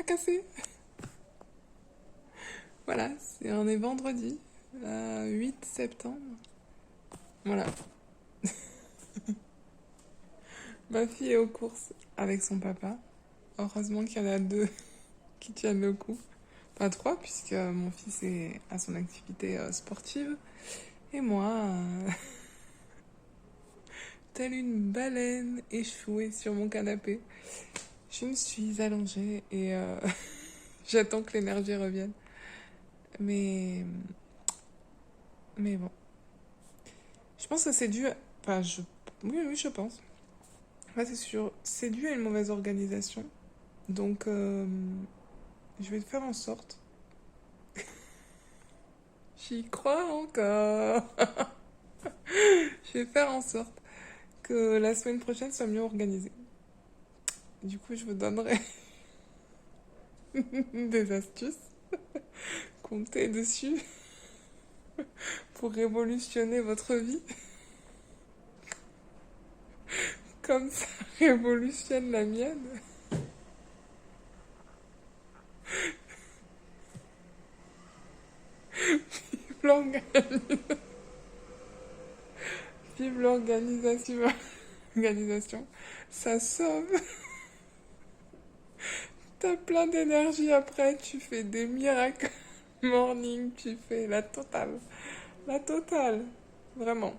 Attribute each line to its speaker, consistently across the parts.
Speaker 1: cassé. Voilà, on est vendredi, 8 septembre. Voilà, ma fille est aux courses avec son papa. Heureusement qu'il y en a deux qui tiennent le coup. Pas trois, puisque mon fils est à son activité sportive. Et moi, telle une baleine échouée sur mon canapé, je me suis allongée et j'attends que l'énergie revienne. Mais, mais bon, je pense que c'est dû. Enfin, oui, oui, je pense. Ouais, c'est sûr. C'est dû à une mauvaise organisation. Donc, je vais faire en sorte. J'y crois encore. Je vais faire en sorte que la semaine prochaine soit mieux organisée. Du coup, je vous donnerai des astuces. Comptez dessus pour révolutionner votre vie. Comme ça révolutionne la mienne. L'orga- Vive l'organisation. Organisation. Ça sauve. T'as plein d'énergie après. Tu fais des miracles morning. Tu fais la totale. La totale. Vraiment.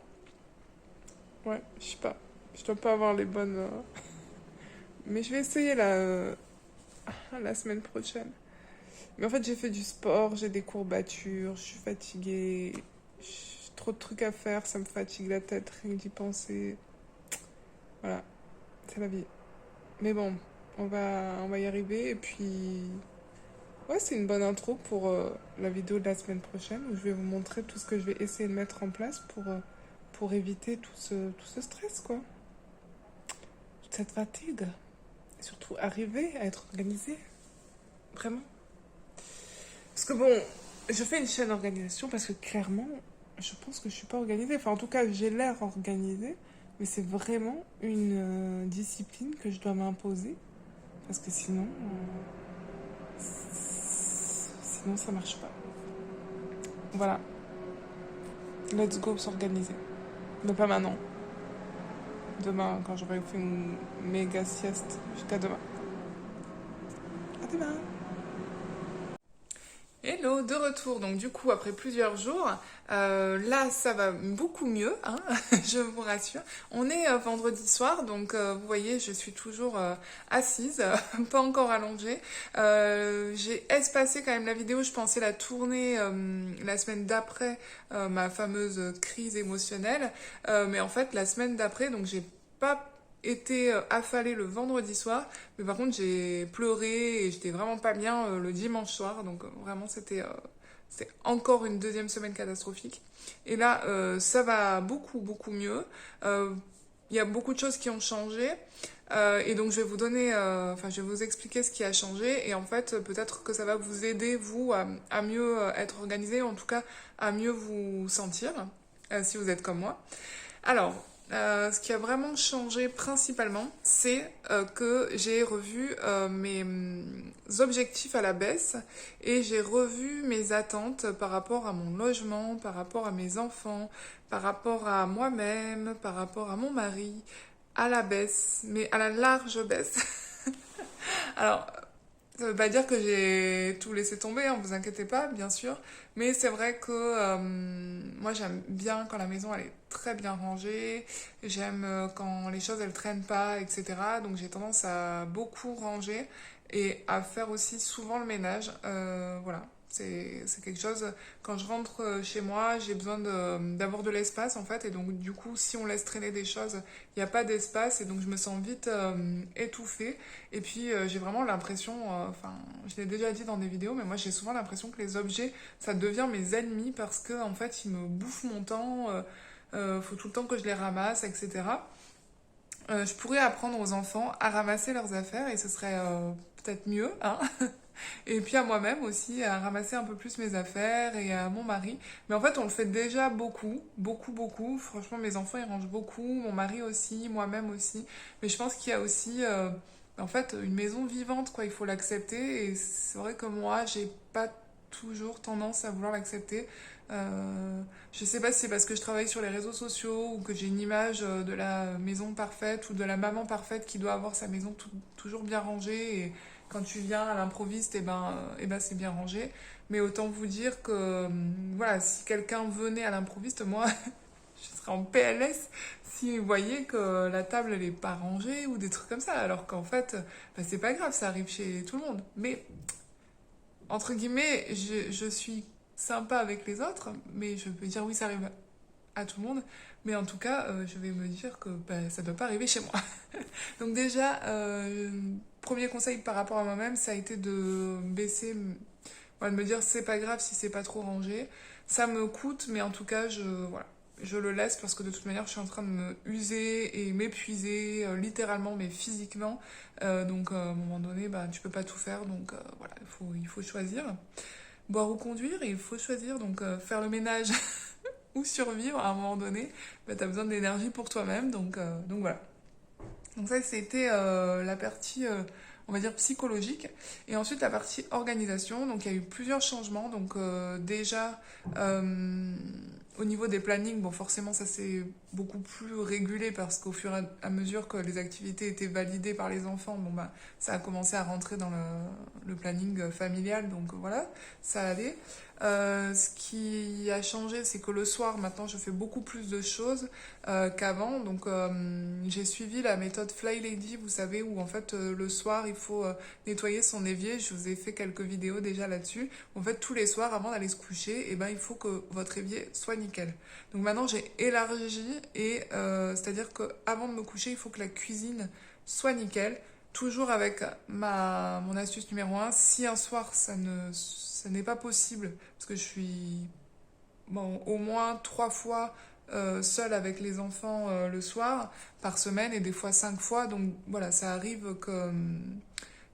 Speaker 1: Ouais, je sais pas. Je dois pas avoir les bonnes. Mais je vais essayer la semaine prochaine. Mais en fait, j'ai fait du sport, j'ai des courbatures, je suis fatiguée. J'ai trop de trucs à faire, ça me fatigue la tête, rien que d'y penser. Voilà, c'est la vie. Mais bon, on va y arriver. Et puis, ouais, c'est une bonne intro pour la vidéo de la semaine prochaine où je vais vous montrer tout ce que je vais essayer de mettre en place pour éviter tout ce stress, quoi. Toute cette fatigue. Et surtout, arriver à être organisé. Vraiment. Parce que bon, je fais une chaîne d'organisation parce que clairement, je pense que je suis pas organisée. Enfin, en tout cas, j'ai l'air organisée, mais c'est vraiment une discipline que je dois m'imposer parce que sinon ça marche pas. Voilà, let's go s'organiser. Mais pas maintenant. Demain, quand j'aurai fait une méga sieste, jusqu'à demain. À demain. Hello, de retour. Donc du coup, après plusieurs jours, là, ça va beaucoup mieux, hein, je vous rassure. On est vendredi soir, donc vous voyez, je suis toujours assise, pas encore allongée. J'ai espacé quand même la vidéo, je pensais la tourner la semaine d'après ma fameuse crise émotionnelle. Mais en fait, la semaine d'après, donc j'ai pas été affalée le vendredi soir, mais par contre j'ai pleuré et j'étais vraiment pas bien le dimanche soir, donc vraiment c'était encore une deuxième semaine catastrophique. Et là ça va beaucoup beaucoup mieux. Il y a beaucoup de choses qui ont changé. Et donc je vais vous donner, enfin je vais vous expliquer ce qui a changé et en fait peut-être que ça va vous aider vous à mieux être organisé, en tout cas à mieux vous sentir si vous êtes comme moi. Alors, ce qui a vraiment changé principalement, c'est que j'ai revu mes objectifs à la baisse et j'ai revu mes attentes par rapport à mon logement, par rapport à mes enfants, par rapport à moi-même, par rapport à mon mari, à la baisse, mais à la large baisse. Alors, ça veut pas dire que j'ai tout laissé tomber, hein, vous inquiétez pas, bien sûr. Mais c'est vrai que moi j'aime bien quand la maison elle est très bien rangée. J'aime quand les choses elles traînent pas, etc. Donc j'ai tendance à beaucoup ranger et à faire aussi souvent le ménage. Voilà. C'est quelque chose, quand je rentre chez moi, j'ai besoin d'avoir de l'espace en fait. Et donc du coup, si on laisse traîner des choses, il n'y a pas d'espace et donc je me sens vite étouffée. Et puis j'ai vraiment l'impression, enfin je l'ai déjà dit dans des vidéos, mais moi j'ai souvent l'impression que les objets, ça devient mes ennemis parce que en fait ils me bouffent mon temps, faut tout le temps que je les ramasse, etc. Je pourrais apprendre aux enfants à ramasser leurs affaires et ce serait peut-être mieux, hein. Et puis à moi-même aussi, à ramasser un peu plus mes affaires et à mon mari. Mais en fait, on le fait déjà beaucoup, beaucoup, beaucoup. Franchement, mes enfants, ils rangent beaucoup, mon mari aussi, moi-même aussi. Mais je pense qu'il y a aussi en fait une maison vivante, quoi. Il faut l'accepter. Et c'est vrai que moi, j'ai pas toujours tendance à vouloir l'accepter. Je sais pas si c'est parce que je travaille sur les réseaux sociaux ou que j'ai une image de la maison parfaite ou de la maman parfaite qui doit avoir sa maison toujours bien rangée et quand tu viens à l'improviste, et ben c'est bien rangé. Mais autant vous dire que voilà, si quelqu'un venait à l'improviste, moi je serais en PLS si vous voyez que la table elle est pas rangée ou des trucs comme ça, alors qu'en fait bah, c'est pas grave, ça arrive chez tout le monde. Mais entre guillemets, je suis sympa avec les autres, mais je peux dire oui, ça arrive à tout le monde. Mais en tout cas, je vais me dire que bah, ça ne doit pas arriver chez moi. Donc déjà, premier conseil par rapport à moi-même, ça a été de baisser, voilà, de me dire c'est pas grave si c'est pas trop rangé. Ça me coûte, mais en tout cas, voilà, je le laisse parce que de toute manière, je suis en train de me user et m'épuiser, littéralement, mais physiquement. Donc à un moment donné, bah, tu peux pas tout faire, donc voilà, il faut choisir. Boire ou conduire, il faut choisir, donc faire le ménage ou survivre à un moment donné, bah, tu as besoin d'énergie pour toi-même, donc voilà. Donc ça, c'était la partie, on va dire, psychologique. Et ensuite, la partie organisation. Donc il y a eu plusieurs changements. Donc déjà, au niveau des plannings, bon, forcément, ça s'est beaucoup plus régulé parce qu'au fur et à mesure que les activités étaient validées par les enfants, bon, bah, ça a commencé à rentrer dans le planning familial. Donc voilà, ça allait. Ce qui a changé, c'est que le soir, maintenant, je fais beaucoup plus de choses qu'avant. Donc, j'ai suivi la méthode Fly Lady, vous savez, où en fait, le soir, il faut nettoyer son évier. Je vous ai fait quelques vidéos déjà là-dessus. En fait, tous les soirs, avant d'aller se coucher, eh ben, il faut que votre évier soit nickel. Donc maintenant, j'ai élargi et c'est-à-dire qu'avant de me coucher, il faut que la cuisine soit nickel. Toujours avec mon astuce numéro un, si un soir ça n'est pas possible, parce que je suis bon, au moins 3 fois seule avec les enfants le soir par semaine et des fois 5 fois, donc voilà, ça arrive que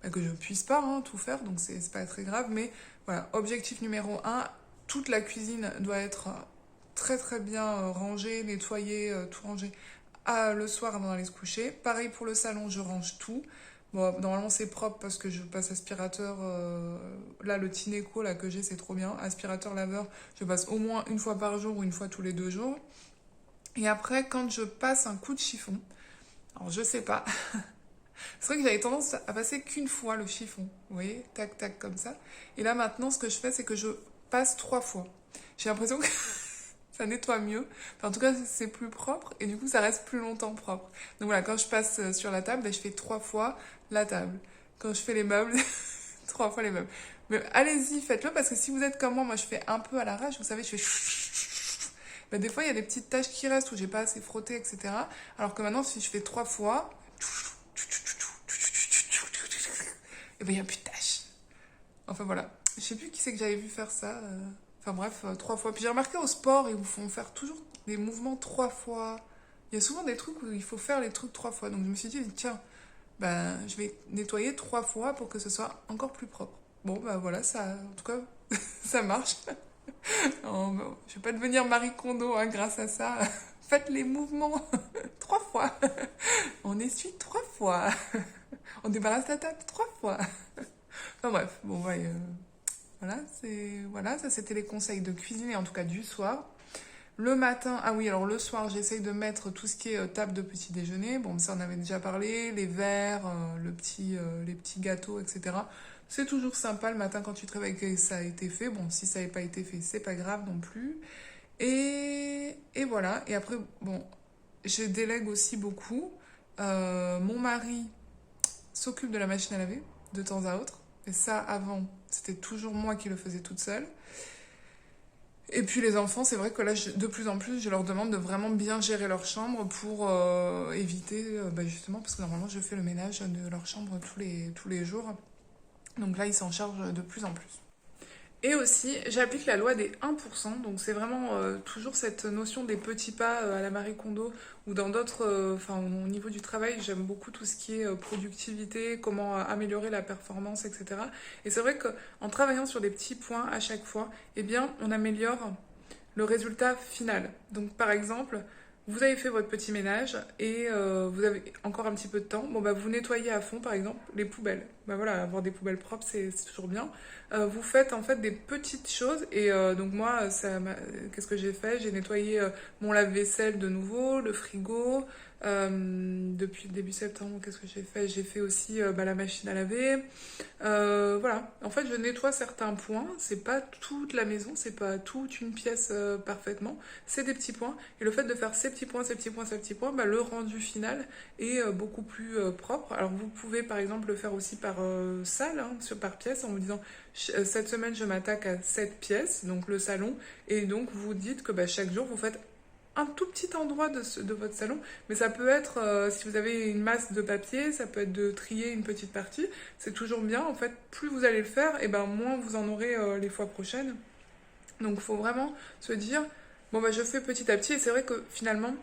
Speaker 1: je puisse pas hein, tout faire, donc c'est pas très grave, mais voilà, objectif numéro un, toute la cuisine doit être très très bien rangée, nettoyée, tout rangé le soir avant d'aller se coucher. Pareil pour le salon, je range tout. Bon, normalement c'est propre parce que je passe aspirateur. Là, le Tineco là, que j'ai, c'est trop bien. Aspirateur laveur, je passe au moins une fois par jour ou une fois tous les 2 jours. Et après, quand je passe un coup de chiffon, alors je sais pas, c'est vrai que j'avais tendance à passer qu'une fois le chiffon. Vous voyez, tac tac comme ça. Et là maintenant, ce que je fais, c'est que je passe 3 fois. J'ai l'impression que ça nettoie mieux. Enfin, en tout cas, c'est plus propre et du coup, ça reste plus longtemps propre. Donc voilà, quand je passe sur la table, ben, je fais 3 fois la table. Quand je fais les meubles, 3 fois les meubles. Mais allez-y, faites-le parce que si vous êtes comme moi je fais un peu à l'arrache, vous savez, je fais ben, des fois, il y a des petites taches qui restent où j'ai pas assez frotté, etc. Alors que maintenant, si je fais 3 fois, et ben, il n'y a plus de taches. Enfin voilà. Je sais plus qui c'est que j'avais vu faire ça. Enfin bref, 3 fois. Puis j'ai remarqué au sport, ils vous font faire toujours des mouvements 3 fois. Il y a souvent des trucs où il faut faire les trucs 3 fois. Donc je me suis dit, tiens, ben, je vais nettoyer 3 fois pour que ce soit encore plus propre. Bon, ben voilà, ça, en tout cas, ça marche. Non, bon, je vais pas devenir Marie Kondo hein, grâce à ça. Faites les mouvements 3 fois. On essuie 3 fois. On débarrasse la table 3 fois. Enfin bref, bon, ouais, voilà, ça c'était les conseils de cuisiner, en tout cas du soir. Le matin, ah oui, alors le soir, j'essaye de mettre tout ce qui est table de petit déjeuner. Bon, ça on avait déjà parlé, les verres, les petits gâteaux, etc. C'est toujours sympa le matin quand tu te réveilles que ça a été fait. Bon, si ça n'avait pas été fait, c'est pas grave non plus. Et voilà. Et après, bon, je délègue aussi beaucoup. Mon mari s'occupe de la machine à laver de temps à autre. Et ça, avant, c'était toujours moi qui le faisais toute seule. Et puis les enfants, c'est vrai que là, de plus en plus, je leur demande de vraiment bien gérer leur chambre pour éviter, bah, justement, parce que normalement, je fais le ménage de leur chambre tous les jours. Donc là, ils s'en chargent de plus en plus. Et aussi, j'applique la loi des 1%, donc c'est vraiment toujours cette notion des petits pas à la Marie Kondo ou dans d'autres, enfin au niveau du travail, j'aime beaucoup tout ce qui est productivité, comment améliorer la performance, etc. Et c'est vrai qu'en travaillant sur des petits points à chaque fois, eh bien on améliore le résultat final. Donc par exemple, Vous avez fait votre petit ménage et vous avez encore un petit peu de temps. Bon, bah, vous nettoyez à fond, par exemple, les poubelles. Bah voilà, avoir des poubelles propres, c'est toujours bien. Vous faites en fait des petites choses et donc moi, qu'est-ce que j'ai fait? J'ai nettoyé mon lave-vaisselle de nouveau, le frigo. Depuis le début septembre, qu'est-ce que j'ai fait? J'ai fait aussi bah, la machine à laver. Voilà, en fait, je nettoie certains points. C'est pas toute la maison, c'est pas toute une pièce parfaitement. C'est des petits points. Et le fait de faire ces petits points, ces petits points, ces petits points, bah, le rendu final est beaucoup plus propre. Alors vous pouvez par exemple le faire aussi par salle, hein, par pièce, en vous disant cette semaine je m'attaque à cette pièce, donc le salon, et donc vous dites que bah, chaque jour vous faites un tout petit endroit de votre salon, mais ça peut être, si vous avez une masse de papier, ça peut être de trier une petite partie, c'est toujours bien, en fait, plus vous allez le faire, et ben moins vous en aurez les fois prochaines. Donc il faut vraiment se dire, bon bah je fais petit à petit, et c'est vrai que finalement,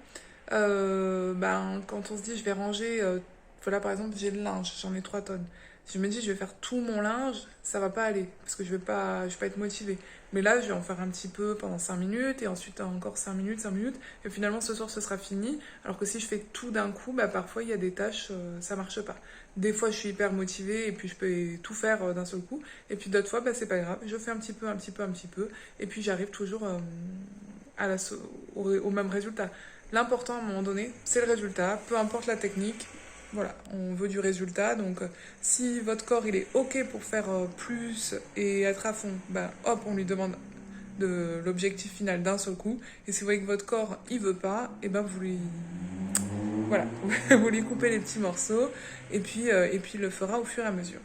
Speaker 1: ben, quand on se dit je vais ranger, voilà par exemple j'ai le linge, j'en ai 3 tonnes. Si je me dis je vais faire tout mon linge, ça va pas aller, parce que je vais pas être motivée. Mais là je vais en faire un petit peu pendant 5 minutes, et ensuite encore 5 minutes, 5 minutes, et finalement ce soir ce sera fini. Alors que si je fais tout d'un coup, bah parfois il y a des tâches, ça marche pas. Des fois je suis hyper motivée, et puis je peux tout faire d'un seul coup, et puis d'autres fois bah c'est pas grave, je fais un petit peu, un petit peu, un petit peu, et puis j'arrive toujours à au même résultat. L'important à un moment donné, c'est le résultat, peu importe la technique. Voilà, on veut du résultat. Donc, si votre corps il est OK pour faire plus et être à fond, bah hop, on lui demande de l'objectif final d'un seul coup. Et si vous voyez que votre corps il veut pas, et ben vous lui voilà, vous lui coupez les petits morceaux et puis il le fera au fur et à mesure.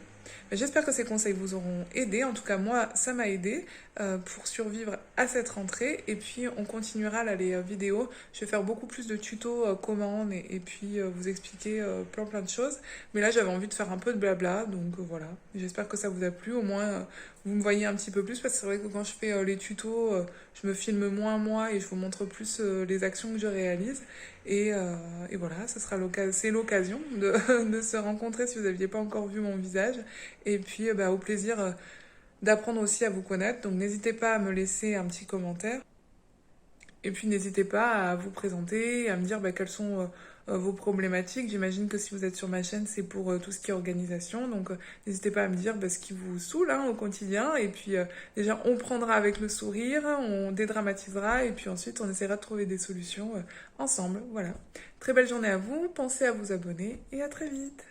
Speaker 1: Mais j'espère que ces conseils vous auront aidé. En tout cas, moi, ça m'a aidé pour survivre à cette rentrée. Et puis, on continuera là, les vidéos. Je vais faire beaucoup plus de tutos commandes et puis vous expliquer plein de choses. Mais là, j'avais envie de faire un peu de blabla. Donc voilà, j'espère que ça vous a plu. Au moins, vous me voyez un petit peu plus. Parce que c'est vrai que quand je fais les tutos, je me filme moins moi et je vous montre plus les actions que je réalise. Et voilà, c'est l'occasion de se rencontrer si vous n'aviez pas encore vu mon visage. Et puis bah, au plaisir d'apprendre aussi à vous connaître. Donc n'hésitez pas à me laisser un petit commentaire. Et puis n'hésitez pas à vous présenter, à me dire bah, quelles sont vos problématiques. J'imagine que si vous êtes sur ma chaîne, c'est pour tout ce qui est organisation. Donc n'hésitez pas à me dire bah, ce qui vous saoule hein, au quotidien. Et puis déjà, on prendra avec le sourire, on dédramatisera et puis ensuite, on essaiera de trouver des solutions ensemble. Voilà. Très belle journée à vous, pensez à vous abonner et à très vite.